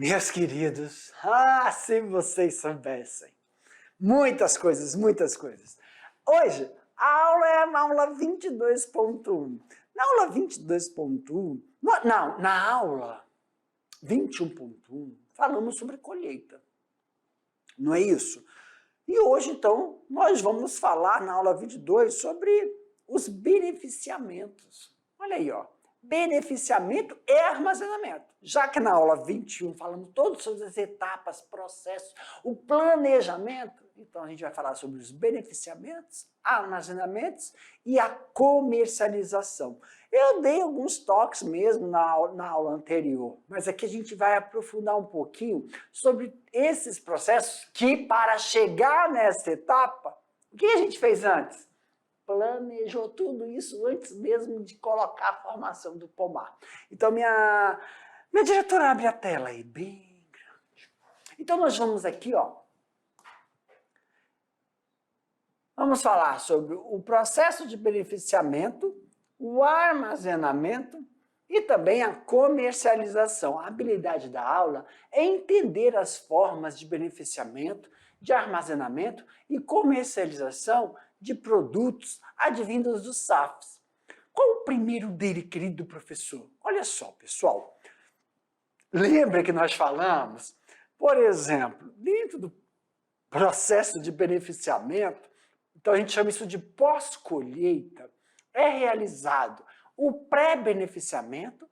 Meus queridos, se vocês soubessem. Muitas coisas, muitas coisas. Hoje, a aula é a aula 22.1. Na aula 22.1, não, na aula 21.1, falamos sobre colheita. Não é isso? E hoje, então, nós vamos falar na aula 22 sobre os beneficiamentos. Olha aí, ó. Beneficiamento e armazenamento. Já que na aula 21 falamos todas sobre as etapas, processos, o planejamento, então a gente vai falar sobre os beneficiamentos, armazenamentos e a comercialização. Eu dei alguns toques mesmo na aula anterior, mas aqui a gente vai aprofundar um pouquinho sobre esses processos que, para chegar nessa etapa, o que a gente fez antes? Planejou tudo isso antes mesmo de colocar a formação do pomar. Então, minha diretora abre a tela aí, bem grande. Então, nós vamos aqui, ó. Vamos falar sobre o processo de beneficiamento, o armazenamento e também a comercialização. A habilidade da aula é entender as formas de beneficiamento, de armazenamento e comercialização de produtos advindos dos SAFs. Qual o primeiro dele, querido professor? Olha só, pessoal. Lembra que nós falamos? Por exemplo, dentro do processo de beneficiamento, então a gente chama isso de pós-colheita, é realizado o pré-beneficiamento,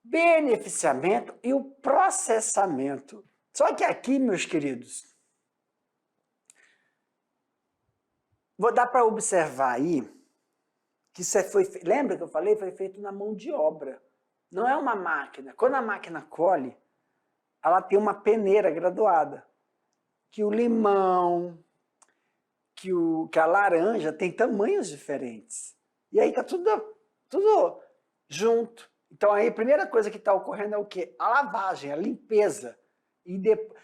beneficiamento e o processamento. Só que aqui, meus queridos, vou dar para observar aí que isso lembra que eu falei? Foi feito na mão de obra. Não é uma máquina. Quando a máquina colhe, ela tem uma peneira graduada. Que o limão, que a laranja tem tamanhos diferentes. E aí está tudo junto. Então aí a primeira coisa que está ocorrendo é o quê? A lavagem, a limpeza. E depois,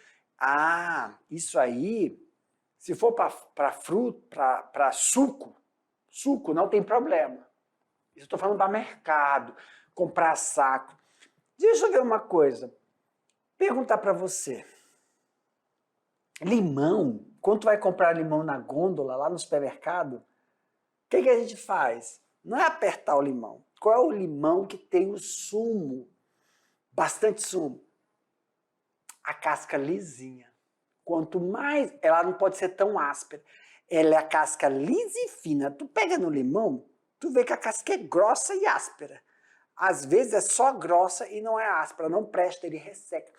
isso aí, se for para fruta, para suco não tem problema. Isso eu estou falando para mercado, comprar saco. Deixa eu ver uma coisa. Perguntar para você. Limão, quando tu vai comprar limão na gôndola, lá no supermercado, o que a gente faz? Não é apertar o limão. Qual é o limão que tem o sumo? Bastante sumo. A casca lisinha. Quanto mais, ela não pode ser tão áspera. Ela é a casca lisa e fina. Tu pega no limão, tu vê que a casca é grossa e áspera. Às vezes é só grossa e não é áspera, não presta, ele resseca.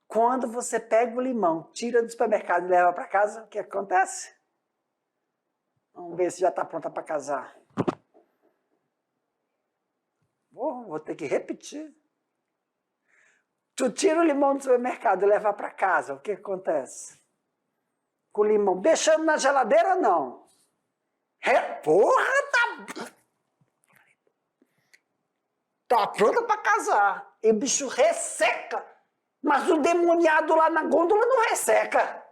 Quando você pega o limão, tira do supermercado e leva para casa, o que acontece? Vamos ver se já está pronta para casar. Vou ter que repetir. Tu tira o limão do supermercado e leva para casa, o que acontece? Com o limão, deixando na geladeira, não. Tá pronta para casar. E o bicho resseca. Mas o demoniado lá na gôndola não resseca.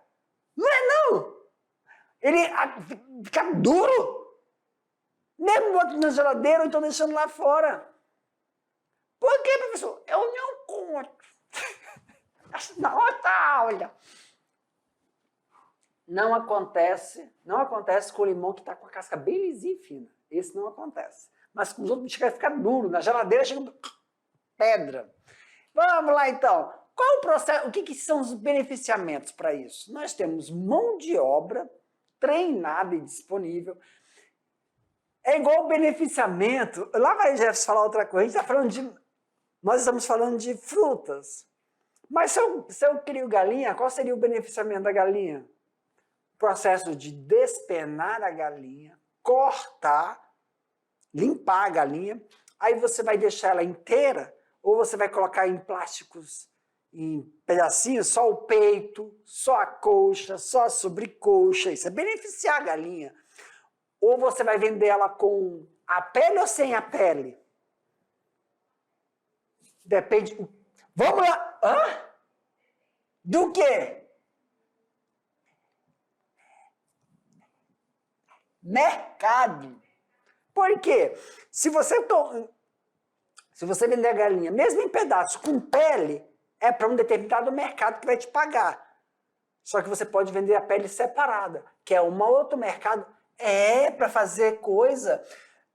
Não é, não. Ele fica duro. Mesmo botando na geladeira ou então deixando lá fora. Por quê, professor? Eu não conto. Na outra aula. Não acontece com o limão que está com a casca bem lisinha e fina. Esse não acontece. Mas com os outros chega a ficar duro. Na geladeira chega pedra. Vamos lá então. Qual o processo? O que são os beneficiamentos para isso? Nós temos mão de obra treinada e disponível. É igual o beneficiamento. Lá vai Jefferson falar outra coisa. Nós estamos falando de frutas. Mas se eu crio galinha, qual seria o beneficiamento da galinha? O processo de despenar a galinha, cortar, limpar a galinha. Aí você vai deixar ela inteira ou você vai colocar em plásticos, em pedacinhos, só o peito, só a coxa, só a sobrecoxa. Isso é beneficiar a galinha. Ou você vai vender ela com a pele ou sem a pele? Depende. Vamos lá. Hã? Do quê? Mercado. Por quê? Se você vender a galinha, mesmo em pedaços, com pele, é para um determinado mercado que vai te pagar. Só que você pode vender a pele separada, que é um outro mercado. É para fazer coisa.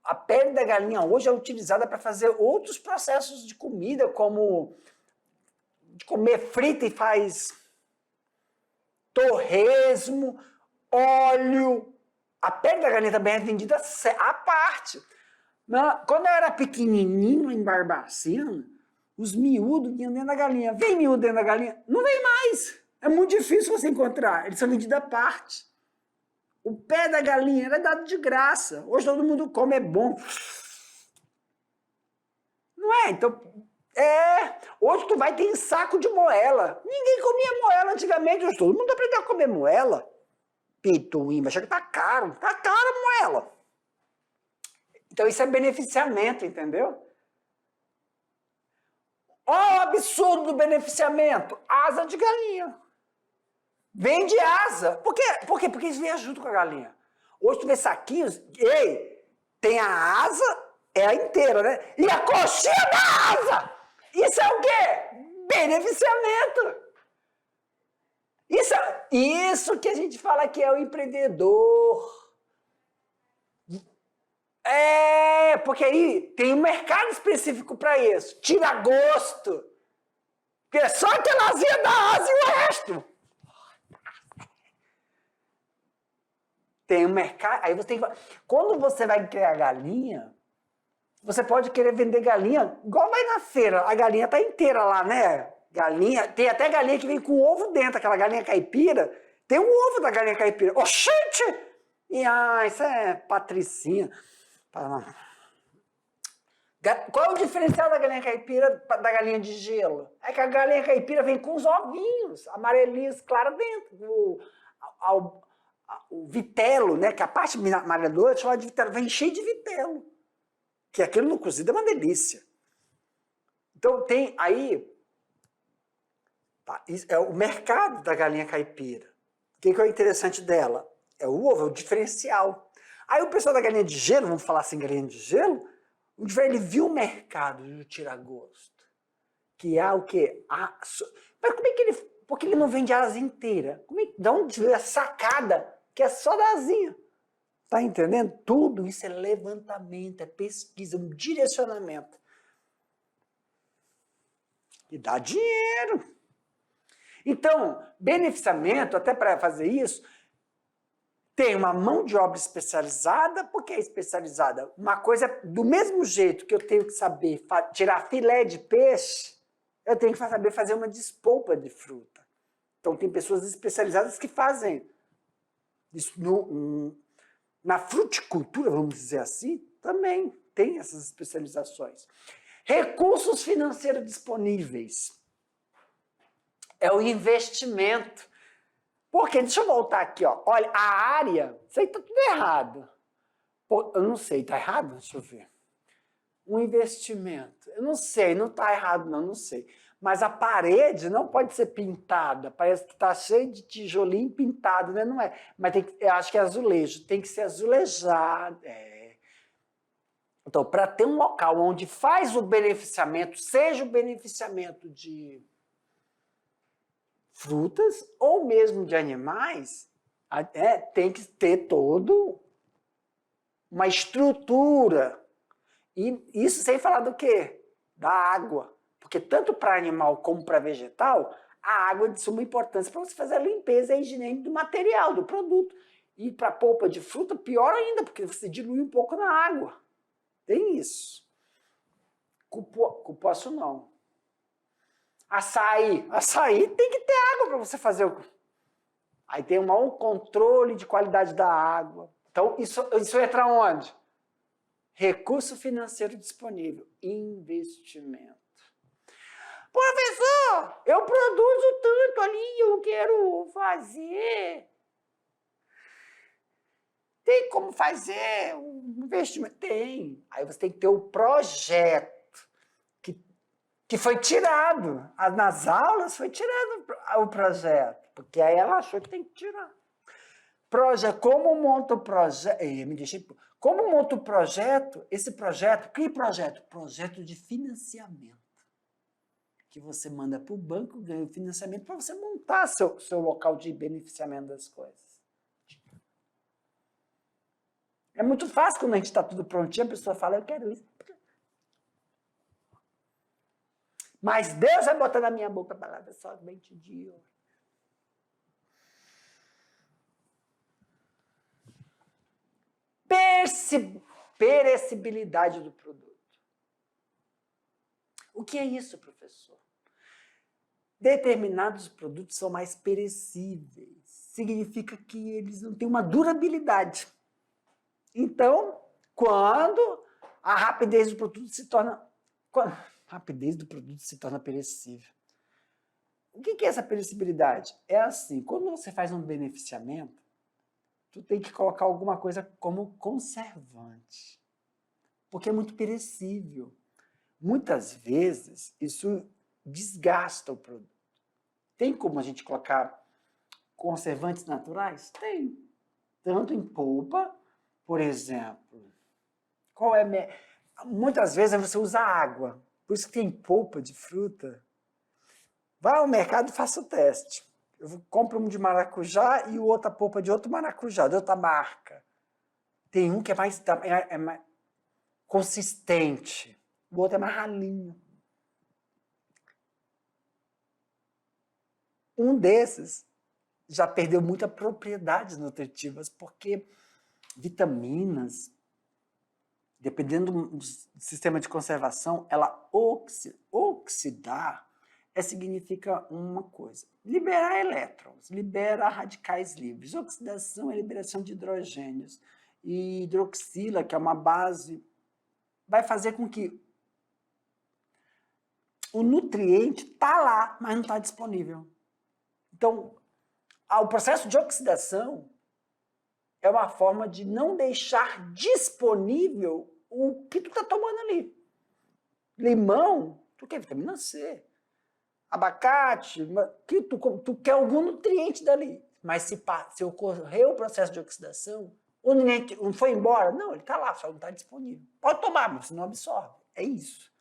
A pele da galinha hoje é utilizada para fazer outros processos de comida, como de comer frita e faz torresmo, óleo. A pele da galinha também é vendida à parte. Quando eu era pequenininho em Barbacena, os miúdos vinham dentro da galinha. Vem miúdo dentro da galinha? Não vem mais. É muito difícil você encontrar. Eles são vendidos à parte. O pé da galinha era dado de graça. Hoje todo mundo come, é bom. Não é? Então, hoje tu vai ter saco de moela. Ninguém comia moela antigamente. Hoje todo mundo aprendeu a comer moela. Pituíma, chega que tá caro. Tá caro a moela. Então isso é beneficiamento, entendeu? Olha o absurdo do beneficiamento. Asa de galinha. Vende asa. Por quê? Porque isso vem junto com a galinha. Hoje tu vê saquinhos, tem a asa, é a inteira, né? E a coxinha da asa! Isso é o quê? Beneficiamento. Isso que a gente fala que é o empreendedor. Porque aí tem um mercado específico para isso. Tira gosto. Porque é só aquela asinha da asa e o resto. Tem um mercado. Aí você tem que. Quando você vai criar galinha, você pode querer vender galinha, igual vai na feira. A galinha tá inteira lá, né? Galinha. Tem até galinha que vem com ovo dentro, aquela galinha caipira. Tem um ovo da galinha caipira. Oxente! Isso é patricinha. Qual é o diferencial da galinha caipira da galinha de gelo? É que a galinha caipira vem com os ovinhos amarelinhos, claro, dentro. O vitelo, né? Que a parte amarelada é chamada de vitelo, vem cheio de vitelo. Que aquilo no cozido é uma delícia. Então tem aí é o mercado da galinha caipira. O que é interessante dela? É o ovo, é o diferencial. Aí o pessoal da galinha de gelo, vamos falar assim, galinha de gelo, ele viu o mercado do tira-gosto. Que há o quê? Mas como é que ele... Por que ele não vende a asa inteira? De onde veio a sacada? Que é só da asinha. Tá entendendo? Tudo isso é levantamento, é pesquisa, um direcionamento. E dá dinheiro. Então, beneficiamento, até para fazer isso, tem uma mão de obra especializada. Por que é especializada? Uma coisa, do mesmo jeito que eu tenho que saber tirar filé de peixe, eu tenho que saber fazer uma despolpa de fruta. Então tem pessoas especializadas que fazem isso. Na fruticultura, vamos dizer assim, também tem essas especializações. Recursos financeiros disponíveis. É o investimento. Porque, deixa eu voltar aqui, ó. Olha, a área, isso aí tá tudo errado. Eu não sei, tá errado? Deixa eu ver. Um investimento. Eu não sei, não tá errado não sei. Mas a parede não pode ser pintada. Parece que tá cheio de tijolinho pintado, né? Não é. Mas eu acho que é azulejo. Tem que ser azulejado. Então, para ter um local onde faz o beneficiamento, seja o beneficiamento de frutas ou mesmo de animais, tem que ter todo uma estrutura. E isso sem falar do quê? Da água. Porque tanto para animal como para vegetal, a água é de suma importância para você fazer a limpeza e a higiene do material, do produto. E para polpa de fruta, pior ainda, porque você dilui um pouco na água. Tem isso. Cupuaçu não. Açaí tem que ter água para você fazer o... Aí tem um mau controle de qualidade da água. Então, isso entra onde? Recurso financeiro disponível. Investimento. Professor, eu produzo tanto ali, eu quero fazer. Tem como fazer um investimento? Tem. Aí você tem que ter o projeto. Que foi tirado. Nas aulas foi tirado o projeto. Porque aí ela achou que tem que tirar. Como monta o projeto? Como monta o projeto? Esse projeto, que projeto? Projeto de financiamento. que você manda para o banco, ganha o financiamento para você montar seu local de beneficiamento das coisas. É muito fácil quando a gente está tudo prontinho, a pessoa fala, eu quero isso. Mas Deus vai botar na minha boca a palavra somente de ouro. Perecibilidade do produto. O que é isso, professor? Determinados produtos são mais perecíveis. Significa que eles não têm uma durabilidade. Então, quando a rapidez do produto se torna... A rapidez do produto se torna perecível. O que é essa perecibilidade? É assim, quando você faz um beneficiamento, tu tem que colocar alguma coisa como conservante. Porque é muito perecível. Muitas vezes, isso desgasta o produto. Tem como a gente colocar conservantes naturais? Tem. Tanto em polpa, por exemplo. Muitas vezes você usa água. Por isso que tem polpa de fruta. Vai ao mercado e faça o teste. Eu compro um de maracujá e outra polpa de outro maracujá, de outra marca. Tem um que é mais consistente. O outro é mais ralinho. Um desses já perdeu muitas propriedades nutritivas, porque vitaminas, dependendo do sistema de conservação, ela oxidar significa uma coisa. Liberar elétrons, liberar radicais livres. Oxidação é liberação de hidrogênios. E hidroxila, que é uma base, vai fazer com que o nutriente está lá, mas não está disponível. Então, o processo de oxidação é uma forma de não deixar disponível o que tu está tomando ali. Limão, tu quer vitamina C. Abacate, que tu quer algum nutriente dali. Mas se ocorreu o processo de oxidação, o nutriente não foi embora? Não, ele está lá, só não está disponível. Pode tomar, mas você não absorve. É isso.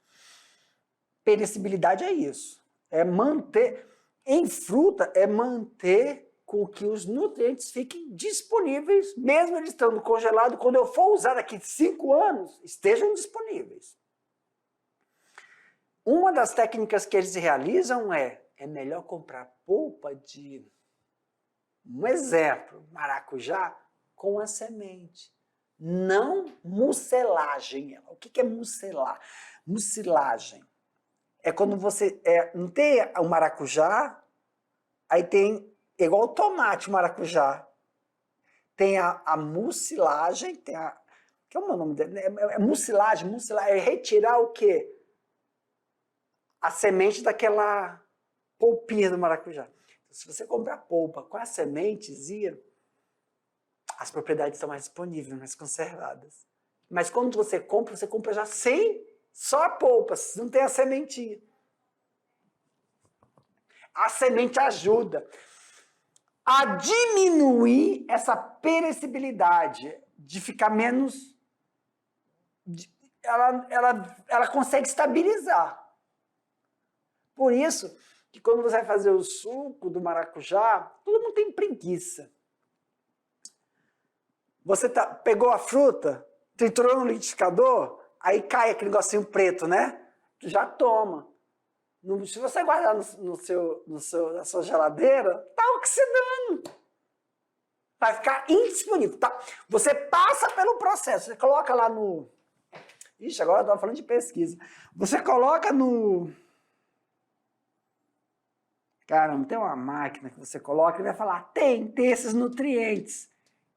Perecibilidade é isso. É manter... Em fruta, é manter com que os nutrientes fiquem disponíveis, mesmo eles estando congelados, quando eu for usar daqui 5 anos, estejam disponíveis. Uma das técnicas que eles realizam é melhor comprar polpa de, um exemplo, maracujá, com a semente. Não mucilagem. O que é mucilar? Mucilagem é quando você... não tem o maracujá, aí tem, igual o tomate maracujá, tem a mucilagem, tem a... que é o nome dele? Mucilagem, é retirar o quê? A semente daquela polpinha do maracujá. Então, se você comprar polpa com a sementezinha, as propriedades estão mais disponíveis, mais conservadas. Mas quando você compra já sem... Só a polpa, não tem a sementinha. A semente ajuda a diminuir essa perecibilidade, de ficar menos... Ela consegue estabilizar. Por isso que quando você vai fazer o suco do maracujá, todo mundo tem preguiça. Você pegou a fruta, triturou no liquidificador, aí cai aquele negocinho preto, né? Tu já toma. Se você guardar na sua geladeira, tá oxidando. Vai ficar indisponível. Tá? Você passa pelo processo, você coloca lá no... Ixi, agora eu estou falando de pesquisa. Você coloca no... Caramba, tem uma máquina que você coloca e vai falar, tem esses nutrientes.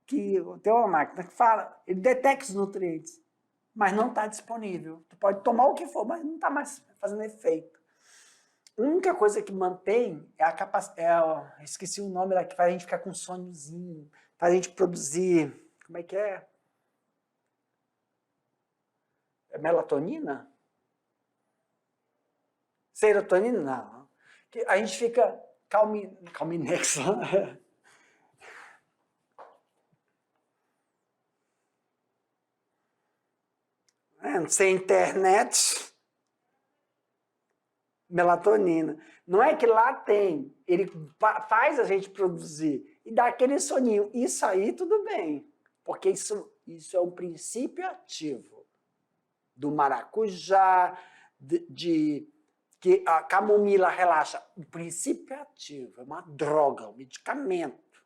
Tem uma máquina que fala, ele detecta os nutrientes, mas não está disponível. Tu pode tomar o que for, mas não está mais fazendo efeito. A única coisa que mantém é a capacidade, esqueci o nome lá, que faz a gente ficar com um sonhozinho, faz a gente produzir, como é que é? É melatonina? Serotonina? Não. Que a gente fica calminex. Sem internet. Melatonina. Não é que lá tem, ele faz a gente produzir e dá aquele soninho. Isso aí tudo bem, porque isso é um princípio ativo do maracujá, que a camomila relaxa. O princípio ativo é uma droga, um medicamento.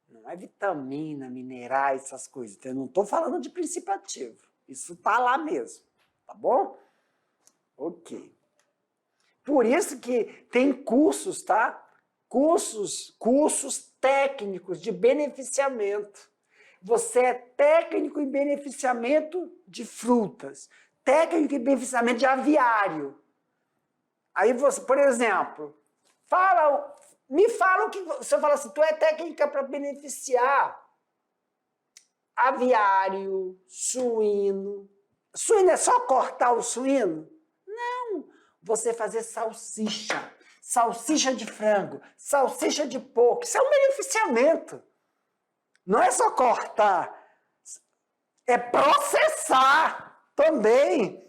Não é vitamina, minerais, essas coisas. Eu não estou falando de princípio ativo. Isso está lá mesmo, tá bom? Ok. Por isso que tem cursos, tá? Cursos técnicos de beneficiamento. Você é técnico em beneficiamento de frutas, técnico em beneficiamento de aviário. Aí você, por exemplo, me fala o que você fala assim, tu é técnica para beneficiar aviário, suíno. Suíno é só cortar o suíno? Não. Você fazer salsicha, salsicha de frango, salsicha de porco, isso é um beneficiamento. Não é só cortar, é processar também.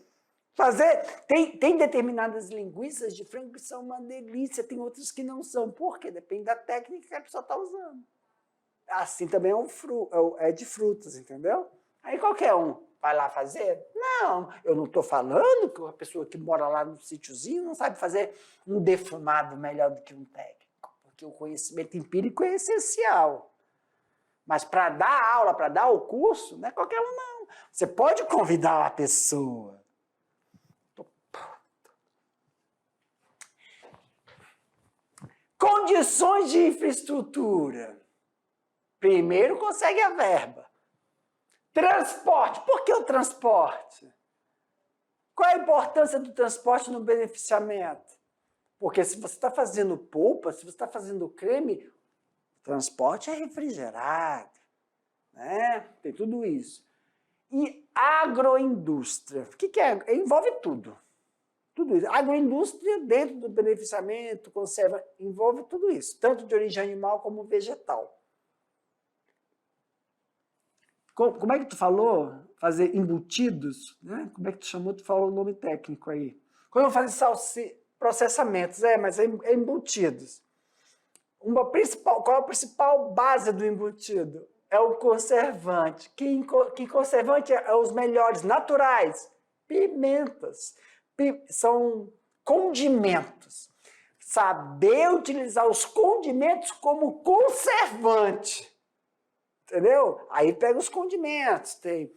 Tem determinadas linguiças de frango que são uma delícia, tem outras que não são. Por quê? Depende da técnica que a pessoa está usando. Assim também é de frutas, entendeu? Aí qualquer um vai lá fazer? Não, eu não estou falando que uma pessoa que mora lá no sítiozinho não sabe fazer um defumado melhor do que um técnico, porque o conhecimento empírico é essencial. Mas para dar aula, para dar o curso, não é qualquer um, não. Você pode convidar a pessoa. Condições de infraestrutura. Primeiro consegue a verba. Transporte. Por que o transporte? Qual é a importância do transporte no beneficiamento? Porque se você está fazendo polpa, se você está fazendo creme, o transporte é refrigerado, né? Tem tudo isso. E agroindústria. O que é? Envolve tudo. Tudo isso. Agroindústria dentro do beneficiamento, conserva, envolve tudo isso, tanto de origem animal como vegetal. Como é que tu falou? Fazer embutidos, né? Como é que tu chamou? Tu falou o nome técnico aí. Quando eu faço processamentos, mas é embutidos. Qual é a principal base do embutido? É o conservante. Que conservante é os melhores, naturais? Pimentas. São condimentos. Saber utilizar os condimentos como conservante. Entendeu? Aí pega os condimentos. Tem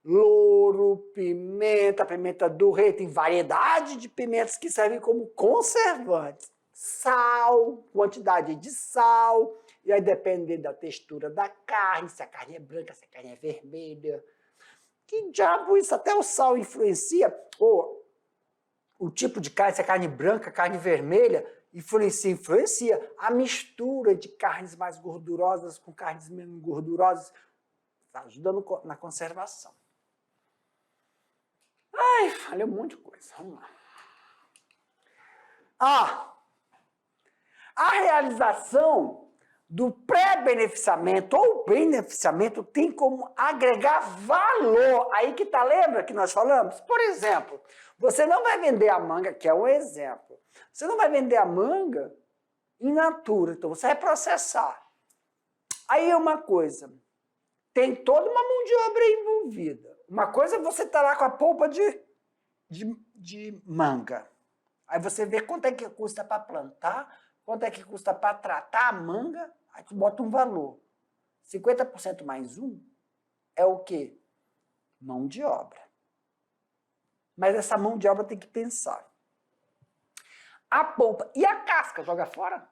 louro, pimenta do rei. Tem variedade de pimentas que servem como conservantes. Sal, quantidade de sal. E aí depende da textura da carne, se a carne é branca, se a carne é vermelha. Que diabo isso? Até o sal influencia. O tipo de carne, se é carne branca, carne vermelha, influencia a mistura de carnes mais gordurosas com carnes menos gordurosas, está ajudando na conservação. Ai, falei um monte de coisa, vamos lá. A realização do pré-beneficiamento ou beneficiamento tem como agregar valor. Aí que tá, lembra que nós falamos? Por exemplo, você não vai vender a manga, que é um exemplo. Você não vai vender a manga in natura, então você vai processar. Aí é uma coisa, tem toda uma mão de obra envolvida. Uma coisa é você estar lá com a polpa de manga. Aí você vê quanto é que custa para plantar, quanto é que custa para tratar a manga, aí tu bota um valor. 50% mais um é o quê? Mão de obra. Mas essa mão de obra tem que pensar. A polpa e a casca, joga fora?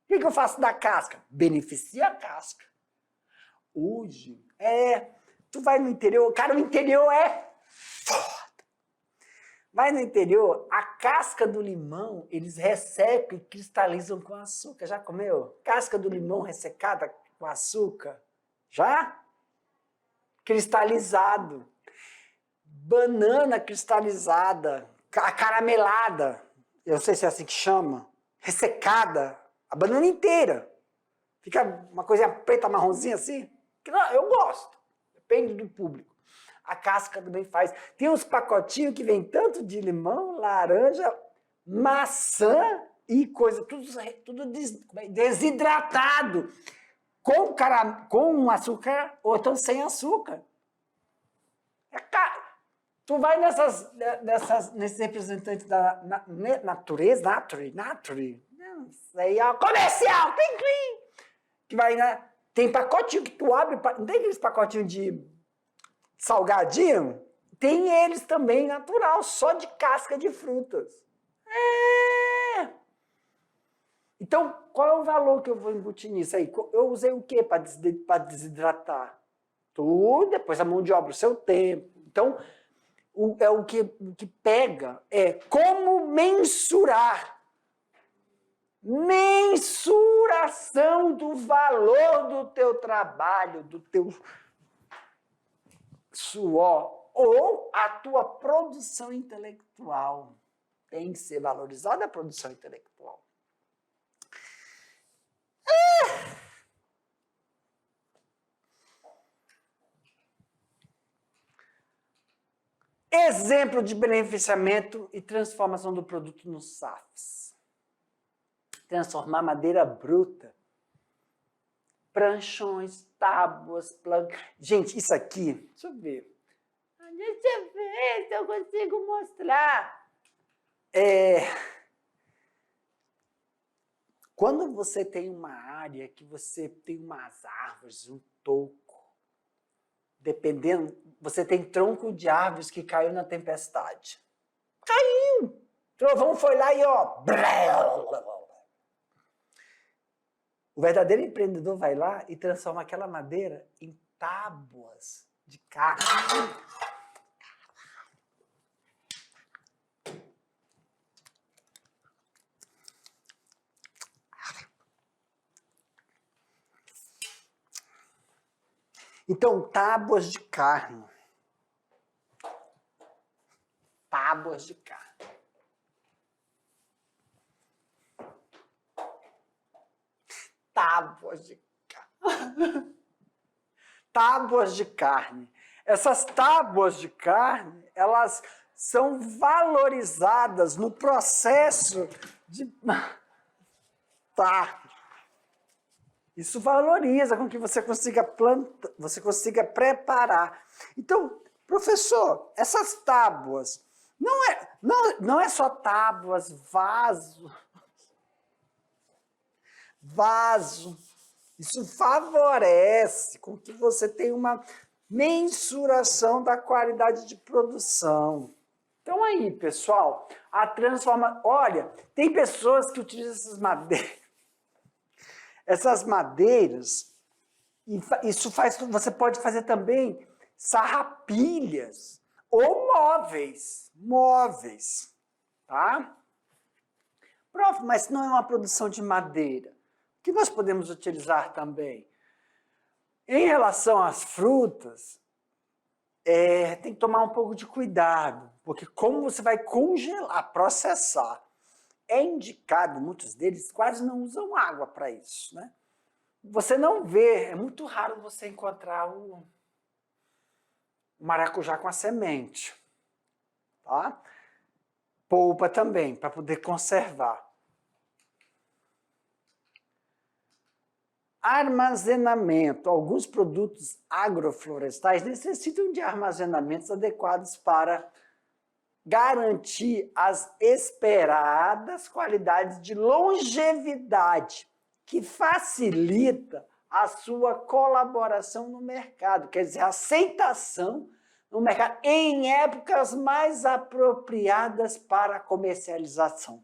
O que eu faço da casca? Beneficia a casca. Hoje, tu vai no interior, cara, o interior é foda. Vai no interior, a casca do limão, eles ressecam e cristalizam com açúcar. Já comeu? Casca do limão ressecada com açúcar? Já? Cristalizado. Banana cristalizada, acaramelada, eu não sei se é assim que chama, ressecada, a banana inteira. Fica uma coisinha preta, marronzinha assim. Eu gosto, depende do público. A casca também faz. Tem uns pacotinhos que vem tanto de limão, laranja, maçã e coisa, tudo desidratado. Com açúcar ou então sem açúcar. Tu vai nesses representantes da natureza, Nature, não sei, comercial, que vai, né? Tem pacotinho que tu abre, não tem aqueles pacotinhos de salgadinho? Tem eles também natural, só de casca de frutas. Então, qual é o valor que eu vou embutir nisso aí? Eu usei o quê para desidratar? Tudo, depois a mão de obra, o seu tempo. Então, o que pega é como mensurar. Mensuração do valor do teu trabalho, do teu suor, ou a tua produção intelectual. Tem que ser valorizada a produção intelectual. Exemplo de beneficiamento e transformação do produto nos SAFs. Transformar madeira bruta. Pranchões, tábuas, Gente, isso aqui, deixa eu ver. Deixa eu ver se eu consigo mostrar. Quando você tem uma área que você tem umas árvores, um toco, dependendo, você tem tronco de árvores que caiu na tempestade. Caiu! Trovão foi lá e ó... O verdadeiro empreendedor vai lá e transforma aquela madeira em tábuas de carne. Então, tábuas de carne. Tábuas de carne. Tábuas de carne. Tábuas de carne. Essas tábuas de carne, elas são valorizadas no processo de... Tá. Isso valoriza com que você consiga plantar, você consiga preparar. Então, professor, essas tábuas, não é só tábuas, vaso. Isso favorece com que você tenha uma mensuração da qualidade de produção. Então aí, pessoal, a transformação... Olha, tem pessoas que utilizam essas madeiras, isso faz, você pode fazer também sarrapilhas ou móveis, tá? Prof, mas não é uma produção de madeira. O que nós podemos utilizar também? Em relação às frutas, tem que tomar um pouco de cuidado, porque como você vai congelar, processar, é indicado, muitos deles quase não usam água para isso, né? Você não vê, é muito raro você encontrar o maracujá com a semente, tá? Polpa também, para poder conservar. Armazenamento. Alguns produtos agroflorestais necessitam de armazenamentos adequados para garantir as esperadas qualidades de longevidade, que facilita a sua colaboração no mercado, quer dizer, a aceitação no mercado em épocas mais apropriadas para a comercialização.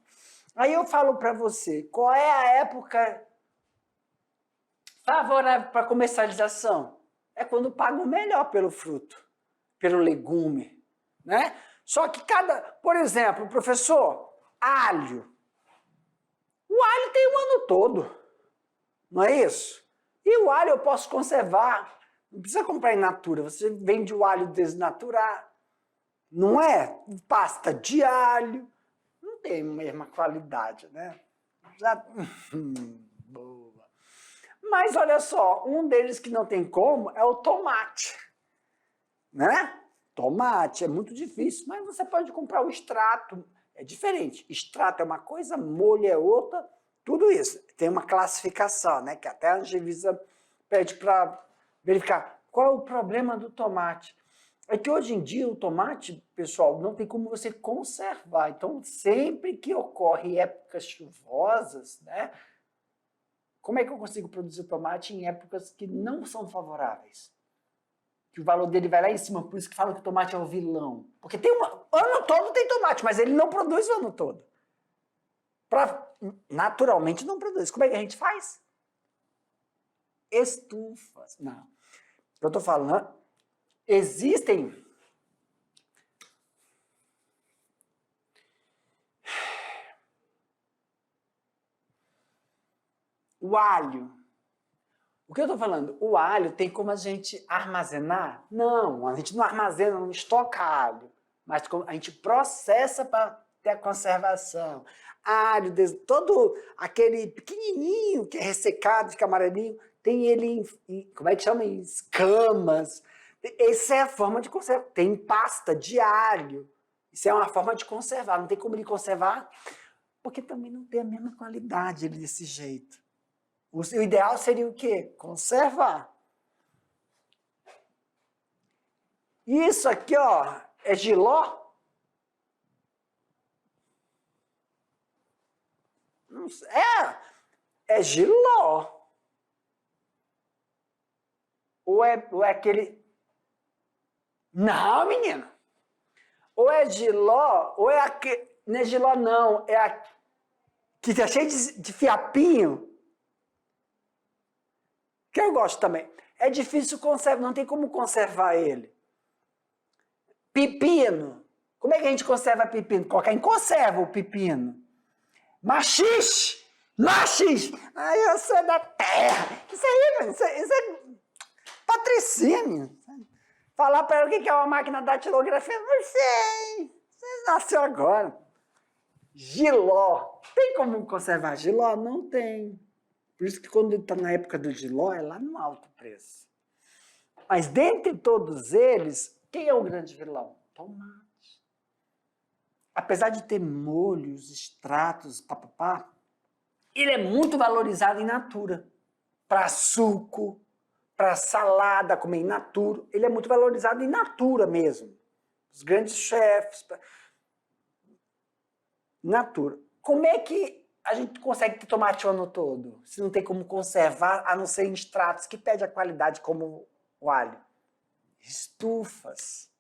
Aí eu falo para você, qual é a época favorável para comercialização? É quando pagam melhor pelo fruto, pelo legume, né? Só que por exemplo, professor, alho. O alho tem o ano todo, não é isso? E o alho eu posso conservar. Não precisa comprar in natura, você vende o alho desnaturar. Não é? Pasta de alho. Não tem a mesma qualidade, né? Boa. Mas olha só, um deles que não tem como é o tomate, né? tomate é muito difícil, mas você pode comprar o extrato, é diferente. Extrato é uma coisa, molho é outra, tudo isso. Tem uma classificação, né, que até a Anvisa pede para verificar qual é o problema do tomate. É que hoje em dia o tomate, pessoal, não tem como você conservar. Então, sempre que ocorre épocas chuvosas, né, como é que eu consigo produzir tomate em épocas que não são favoráveis? Que o valor dele vai lá em cima, por isso que falam que o tomate é o vilão. Porque ano todo tem tomate, mas ele não produz o ano todo. Naturalmente não produz. Como é que a gente faz? Estufas. Não. Eu estou falando, existem... O alho. O que eu estou falando? O alho tem como a gente armazenar? Não, a gente não armazena, não estoca alho. Mas a gente processa para ter a conservação. Alho, todo aquele pequenininho que é ressecado, fica amarelinho, tem ele como é que chama? Em escamas. Essa é a forma de conservar. Tem pasta de alho. Isso é uma forma de conservar. Não tem como ele conservar, porque também não tem a mesma qualidade ele desse jeito. O ideal seria o quê? Conservar. Isso aqui, ó, é jiló? Não sei. É jiló. Ou é aquele... Não, menino. Ou é jiló, ou é aquele... Não é jiló, não. É que tá cheio de fiapinho. Que eu gosto também. É difícil conservar, não tem como conservar ele. Pepino. Como é que a gente conserva pepino? Colocar em conserva o pepino. Maxixe! Maxixe! Ai, eu sou da terra. Isso aí, mano, isso é patricínio. Falar para ela o que é uma máquina da datilografia, não sei. Você nasceu agora. Jiló. Tem como conservar jiló? Não tem. Por isso que quando está na época do jiló, é lá no alto preço. Mas dentre todos eles, quem é o grande vilão? Tomate. Apesar de ter molhos, extratos, papapá, ele é muito valorizado em natura. Para suco, para salada, como em natura. Ele é muito valorizado em natura mesmo. Os grandes chefes. Natura. Como é que a gente consegue ter tomate o ano todo? Se não tem como conservar, a não ser em extratos que pede a qualidade como o alho. Estufas.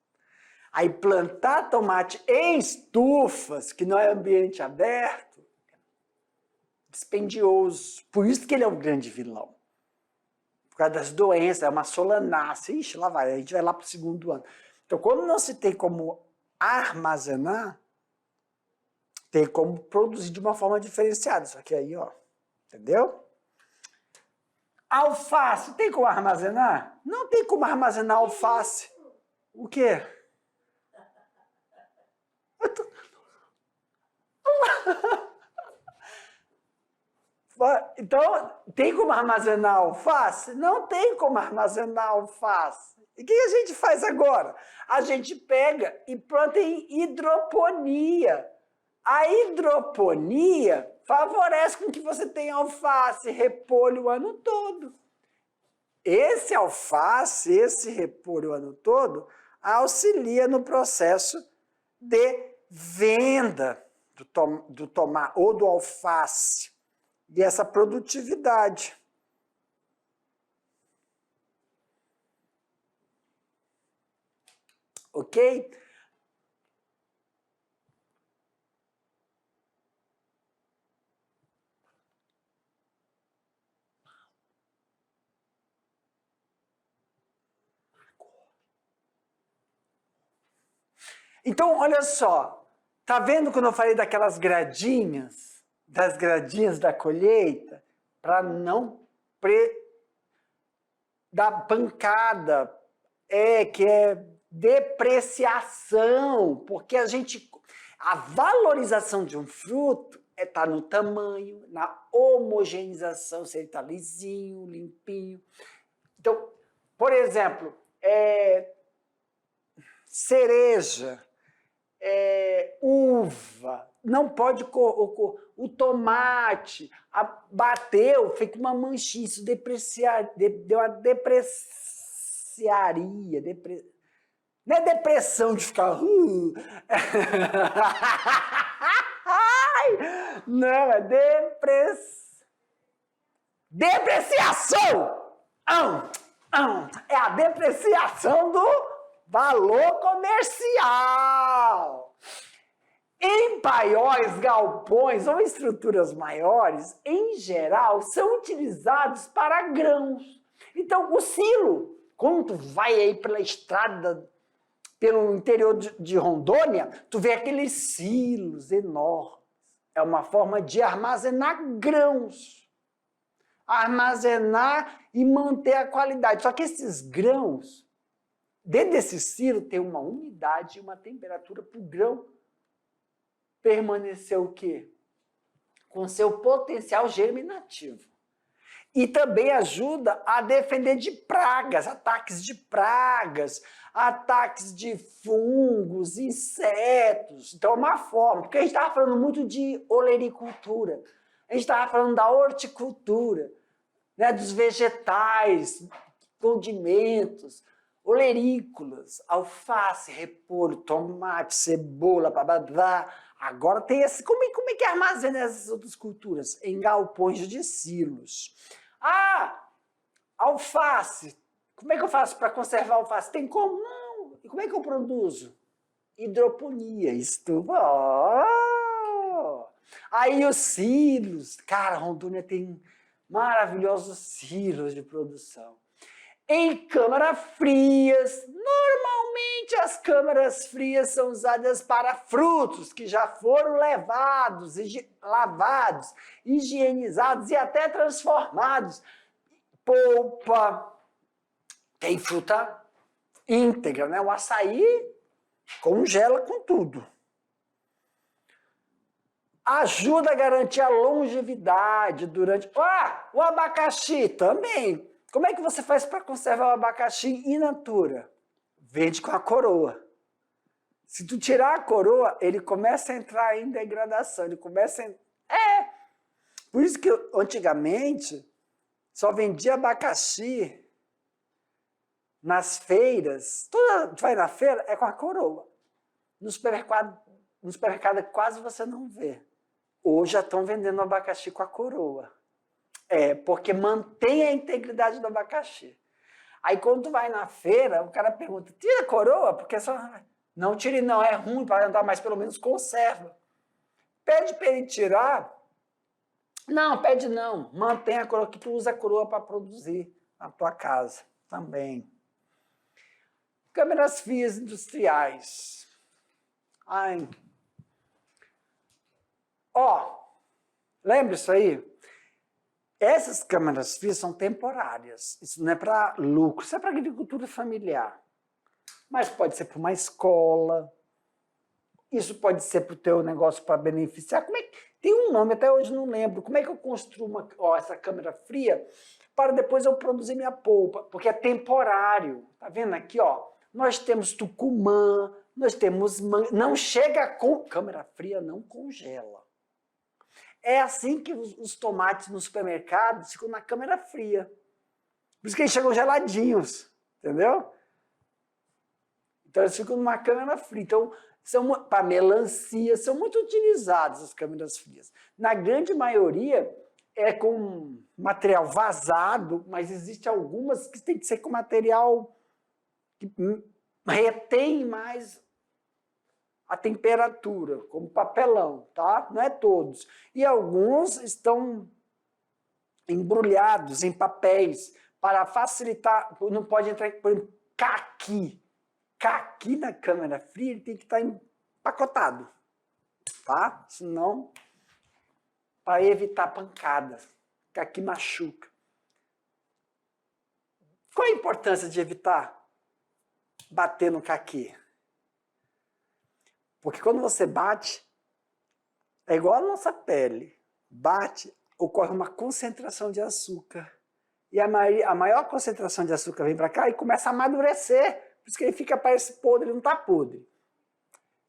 Aí plantar tomate em estufas, que não é ambiente aberto, dispendioso. Por isso que ele é um grande vilão. Por causa das doenças, é uma solanácea. Ixi, lá vai, a gente vai lá para o segundo ano. Então, quando não se tem como armazenar, tem como produzir de uma forma diferenciada. Isso aqui aí, ó. Entendeu? Alface, tem como armazenar? Não tem como armazenar alface. O quê? Então, tem como armazenar alface? Não tem como armazenar alface. E o que a gente faz agora? A gente pega e planta em hidroponia. A hidroponia favorece com que você tenha alface, repolho o ano todo. Esse alface, esse repolho o ano todo, auxilia no processo de venda do tomate ou do alface. E essa produtividade. Ok? Então, olha só, tá vendo quando eu falei daquelas gradinhas, das gradinhas da colheita, para não dar pancada, que é depreciação, porque a valorização de um fruto está no tamanho, na homogeneização, se ele está lisinho, limpinho. Então, por exemplo, cereja, uva, não pode o tomate, bateu, fica uma manchinha, isso deu uma depreciaria, não é depressão de ficar... Não, é depreciação! É a depreciação do valor comercial. Em paióis, galpões ou estruturas maiores, em geral, são utilizados para grãos. Então, o silo, quando tu vai aí pela estrada, pelo interior de Rondônia, tu vê aqueles silos enormes. É uma forma de armazenar grãos. Armazenar e manter a qualidade. Só que esses grãos, dentro desse silo, tem uma umidade e uma temperatura para o grão permanecer o quê? Com seu potencial germinativo. E também ajuda a defender de pragas, ataques de fungos, insetos. Então é uma forma, porque a gente estava falando muito de olericultura, a gente estava falando da horticultura, né, dos vegetais, condimentos, olerícolas, alface, repolho, tomate, cebola, bababá. Agora tem esse... Como é que armazena essas outras culturas? Em galpões de silos. Alface. Como é que eu faço para conservar alface? Tem como? Não. E como é que eu produzo? Hidroponia. Aí os silos. Cara, Rondônia tem maravilhosos silos de produção. Em câmaras frias, normalmente as câmaras frias são usadas para frutos que já foram lavados, higienizados e até transformados. Polpa, tem fruta íntegra, né? O açaí congela com tudo. Ajuda a garantir a longevidade durante... o abacaxi também. Como é que você faz para conservar o abacaxi in natura? Vende com a coroa. Se tu tirar a coroa, ele começa a entrar em degradação. Ele começa a... Por isso que antigamente só vendia abacaxi nas feiras. Tu vai na feira, é com a coroa. No supermercado quase você não vê. Hoje já estão vendendo abacaxi com a coroa. Porque mantém a integridade do abacaxi. Aí quando tu vai na feira, o cara pergunta, tira a coroa? Porque só... Não tire não, é ruim para andar, mas pelo menos conserva. Pede para ele tirar. Não, pede não. Mantém a coroa, que tu usa a coroa para produzir na tua casa também. Câmeras frias industriais. Lembra isso aí? Essas câmeras frias são temporárias. Isso não é para lucro, isso é para agricultura familiar. Mas pode ser para uma escola. Isso pode ser para o teu negócio para beneficiar. Tem um nome, até hoje não lembro. Como é que eu construo essa câmera fria para depois eu produzir minha polpa? Porque é temporário. Tá vendo aqui, ó? Nós temos Tucumã, nós temos... Não chega com... Câmera fria não congela. É assim que os tomates no supermercado ficam na câmera fria. Por isso que eles chegam geladinhos, entendeu? Então eles ficam numa câmera fria. Então, para melancia, são muito utilizadas as câmeras frias. Na grande maioria é com material vazado, mas existem algumas que tem que ser com material que retém mais a temperatura, como papelão, tá? Não é todos. E alguns estão embrulhados em papéis para facilitar, não pode entrar, por exemplo, caqui. Caqui na câmera fria ele tem que estar empacotado, tá? Senão, para evitar pancadas. Caqui machuca. Qual a importância de evitar bater no caqui? Porque quando você bate, é igual a nossa pele. Bate, ocorre uma concentração de açúcar. E a maior concentração de açúcar vem para cá e começa a amadurecer. Por isso que ele fica, parece podre, ele não está podre.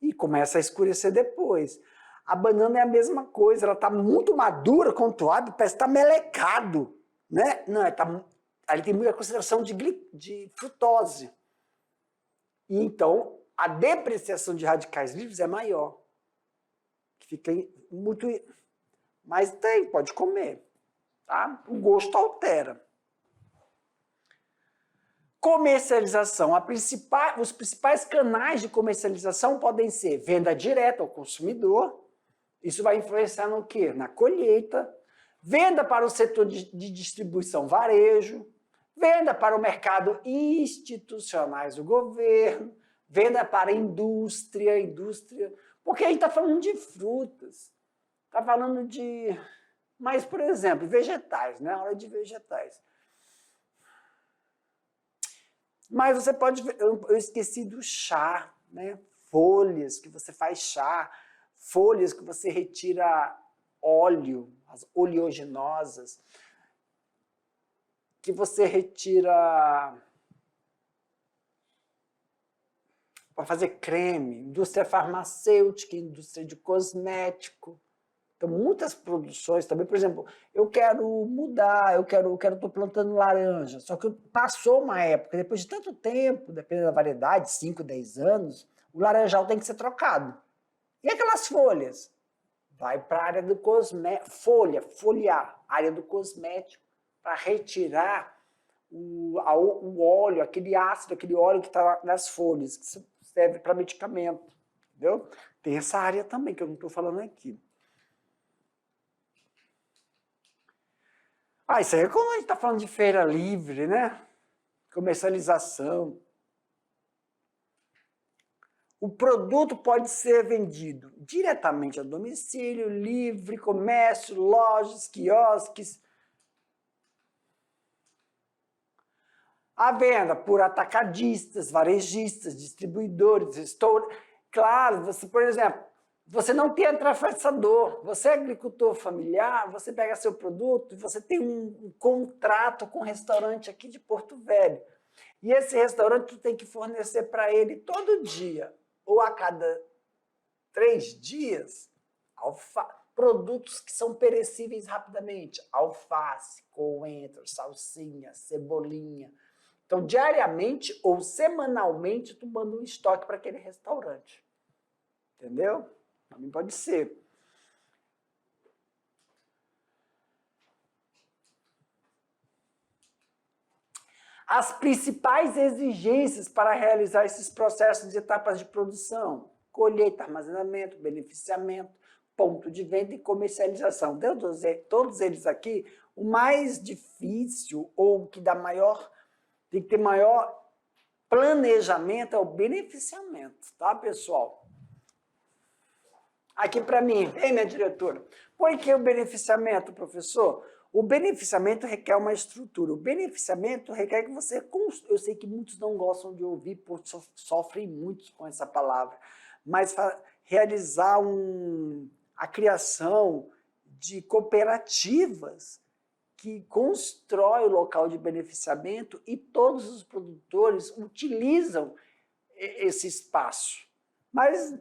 E começa a escurecer depois. A banana é a mesma coisa, ela está muito madura, contuada, parece que está melecado. Né? Não, ele tem muita concentração de frutose. E então, a depreciação de radicais livres é maior. Fica muito... Mas pode comer. Tá? O gosto altera. Comercialização. Os principais canais de comercialização podem ser venda direta ao consumidor. Isso vai influenciar no quê? Na colheita. Venda para o setor de distribuição varejo. Venda para o mercado institucionais do governo. Venda para a indústria. Porque a gente está falando de frutas. Está falando de... Mas, por exemplo, vegetais, né? A hora de vegetais. Mas você pode ver, eu esqueci do chá, né? Folhas que você faz chá, folhas que você retira óleo, as oleaginosas, que você retira para fazer creme, indústria farmacêutica, indústria de cosmético. Então, muitas produções também, por exemplo, eu quero mudar, estou plantando laranja, só que passou uma época, depois de tanto tempo, dependendo da variedade, 5, 10 anos, o laranjal tem que ser trocado. E aquelas folhas? Vai para a área do cosmético, folhear, área do cosmético, para retirar o óleo, aquele ácido, aquele óleo que está nas folhas, que serve para medicamento, entendeu? Tem essa área também, que eu não estou falando aqui. Isso aí é quando a gente está falando de feira livre, né? Comercialização. O produto pode ser vendido diretamente a domicílio, livre, comércio, lojas, quiosques. A venda por atacadistas, varejistas, distribuidores, restaurantes. Claro, você, por exemplo, você não tem atravessador, você é agricultor familiar, você pega seu produto e você tem um contrato com um restaurante aqui de Porto Velho. E esse restaurante tu tem que fornecer para ele todo dia, ou a cada 3 dias, produtos que são perecíveis rapidamente. Alface, coentro, salsinha, cebolinha. Então, diariamente ou semanalmente, tu manda um estoque para aquele restaurante. Entendeu? Também pode ser. As principais exigências para realizar esses processos de etapas de produção: colheita, armazenamento, beneficiamento, ponto de venda e comercialização. Todos eles aqui, o mais difícil ou que dá maior, tem que ter maior planejamento é o beneficiamento, tá, pessoal? Aqui para mim, minha diretora, por que o beneficiamento, professor? O beneficiamento requer uma estrutura. O beneficiamento requer que você construa. Eu sei que muitos não gostam de ouvir, porque sofrem muito com essa palavra, mas realizar a criação de cooperativas que constrói o local de beneficiamento e todos os produtores utilizam esse espaço. Mas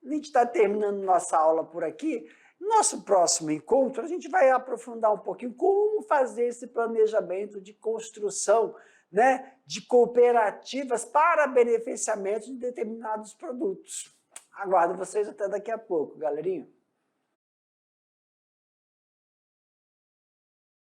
a gente está terminando nossa aula por aqui. No nosso próximo encontro, a gente vai aprofundar um pouquinho como fazer esse planejamento de construção, né, de cooperativas para beneficiamento de determinados produtos. Aguardo vocês até daqui a pouco, galerinha.